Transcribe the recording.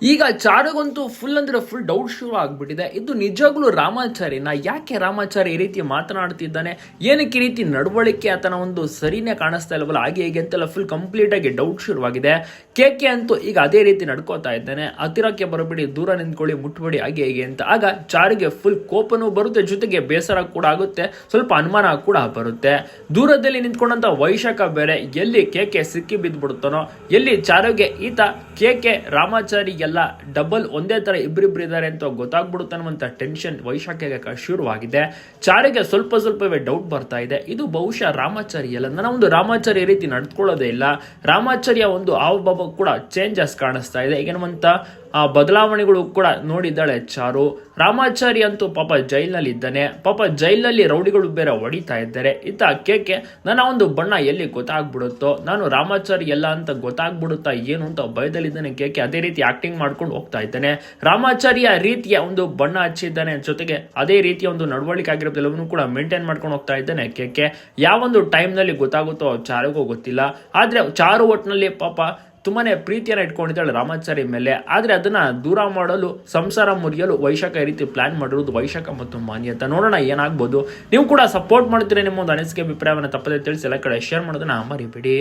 ಈಗ ಚಾರುಗಂತೂ ಫುಲ್ ಅಂದ್ರೆ full doubt ಶುರು ಆಗ್ಬಿಟ್ಟಿದೆ. ಇದು ನಿಜವಾಗ್ಲೂ ರಾಮಾಚಾರಿನ? ಯಾಕೆ ರಾಮಾಚಾರಿ ಈ ರೀತಿ ಮಾತನಾಡ್ತಿದ್ದಾನೆ? ಏನಕ್ಕೆ ಈ ರೀತಿ ನಡವಳಿಕೆ ಆತನ ಒಂದು ಸರಿನೇ ಕಾಣಿಸ್ತಾ ಇಲ್ವಲ್ಲ, ಹಾಗೆ ಹೇಗೆ ಅಂತೆಲ್ಲ ಫುಲ್ ಕಂಪ್ಲೀಟ್ ಆಗಿ ಡೌಟ್ ಶುರುವಾಗಿದೆ. ಕೆ ಅಂತೂ ಈಗ ಅದೇ ರೀತಿ ನಡ್ಕೋತಾ ಇದ್ದಾನೆ. ಹತ್ತಿರಕ್ಕೆ ಬರಬೇಡಿ, ದೂರ ನಿಂತ್ಕೊಳ್ಳಿ, ಮುಟ್ಬೇಡಿ, ಹಾಗೆ ಹೇಗೆ ಅಂತ. ಆಗ ಚಾರಿಗೆ ಫುಲ್ ಕೋಪನೂ ಬರುತ್ತೆ, ಜೊತೆಗೆ ಬೇಸರ ಕೂಡ ಆಗುತ್ತೆ, ಸ್ವಲ್ಪ ಅನುಮಾನ ಕೂಡ ಬರುತ್ತೆ. ದೂರದಲ್ಲಿ ನಿಂತ್ಕೊಂಡಂತ ವೈಶಾಖ ಬೇರೆ ಎಲ್ಲಿ ಕೆ ಸಿಕ್ಕಿ ಬಿದ್ದ್ಬಿಡ್ತಾನೋ, ಎಲ್ಲಿ ಚಾರುಗೆ ಈತ ಕೆ ರಾಮಾಚಾರಿ ಎಲ್ಲ ಡಬಲ್ ಒಂದೇ ತರ ಇಬ್ಬರಿಬ್ರು ಇದ್ದಾರೆ ಅಂತ ಗೊತ್ತಾಗ್ಬಿಡುತ್ತೆ ಅನ್ನುವಂತ ಟೆನ್ಷನ್ ವೈಶಾಖಿಗೆ ಶುರುವಾಗಿದೆ. ಚಾರಿಗೆ ಸ್ವಲ್ಪವೇ ಡೌಟ್ ಬರ್ತಾ ಇದೆ. ಇದು ಬಹುಶಃ ರಾಮಾಚಾರಿ ಅಲ್ಲ, ನನ್ನ ಒಂದು ರಾಮಾಚಾರಿ ರೀತಿ ನಡ್ಕೊಳ್ಳೋದೇ ಇಲ್ಲ. ರಾಮಾಚಾರಿಯ ಒಂದು ಹಾವಭಾವ ಕೂಡ ಚೇಂಜಸ್ ಕಾಣಿಸ್ತಾ ಇದೆ. ಈಗೇನಂತ ಆ ಬದಲಾವಣೆಗಳು ಕೂಡ ನೋಡಿದ್ದಾಳೆ ಚಾರು. ರಾಮಾಚಾರಿ ಅಂತೂ ಪಾಪ ಜೈಲ್ನಲ್ಲಿ ಇದ್ದಾನೆ. ಪಾಪ ಜೈಲಲ್ಲಿ ರೌಡಿಗಳು ಬೇರೆ ಹೊಡಿತಾ ಇದ್ದಾರೆ. ಇತ್ತ ಕೆ ನನ್ನ ಒಂದು ಬಣ್ಣ ಎಲ್ಲಿ ಗೊತ್ತಾಗ್ಬಿಡುತ್ತೋ, ನಾನು ರಾಮಾಚಾರಿ ಎಲ್ಲ ಅಂತ ಗೊತ್ತಾಗ್ಬಿಡುತ್ತಾ ಏನು ಅಂತ ಭಯದಲ್ಲಿದ್ದಾನೆ ಕೆ. ಅದೇ ರೀತಿ ಆಕ್ಟಿಂಗ್ ಮಾಡ್ಕೊಂಡು ಹೋಗ್ತಾ ಇದ್ದಾನೆ. ರಾಮಾಚಾರಿಯ ರೀತಿಯ ಒಂದು ಬಣ್ಣ ಹಚ್ಚಿದ್ದಾನೆ, ಜೊತೆಗೆ ಅದೇ ರೀತಿಯ ಒಂದು ನಡವಳಿಕೆ ಆಗಿರೋದು ಎಲ್ಲವನ್ನೂ ಕೂಡ ಮೇಂಟೈನ್ ಮಾಡ್ಕೊಂಡು ಹೋಗ್ತಾ ಇದ್ದಾನೆ ಕೆ. ಯಾವೊಂದು ಟೈಮ್ ನಲ್ಲಿ ಗೊತ್ತಾಗುತ್ತೋ ಚಾರುಗೂ ಗೊತ್ತಿಲ್ಲ. ಆದ್ರೆ ಚಾರು ಒಟ್ಟಿನಲ್ಲಿ ಪಾಪ ತುಂಬಾನೇ ಪ್ರೀತಿಯನ್ನು ಇಟ್ಕೊಂಡಿದ್ದಾಳೆ ರಾಮಾಚಾರಿ ಮೇಲೆ. ಆದ್ರೆ ಅದನ್ನ ದೂರ ಮಾಡಲು, ಸಂಸಾರ ಮುರಿಯಲು ವೈಶಾಖ ಈ ರೀತಿ ಪ್ಲಾನ್ ಮಾಡಿರೋದು ವೈಶಾಖ ಮತ್ತು ಮಾನ್ಯತ. ನೋಡೋಣ ಏನಾಗ್ಬೋದು. ನೀವು ಕೂಡ ಸಪೋರ್ಟ್ ಮಾಡ್ತೀರಿ. ನಿಮ್ಮ ಒಂದು ಅನಿಸಿಕೆ ಅಭಿಪ್ರಾಯವನ್ನು ತಪ್ಪದೆ ತಿಳಿಸಿ ಎಲ್ಲ ಕಡೆ ಶೇರ್ ಮಾಡೋದನ್ನ ಮರಿಬೇಡಿ.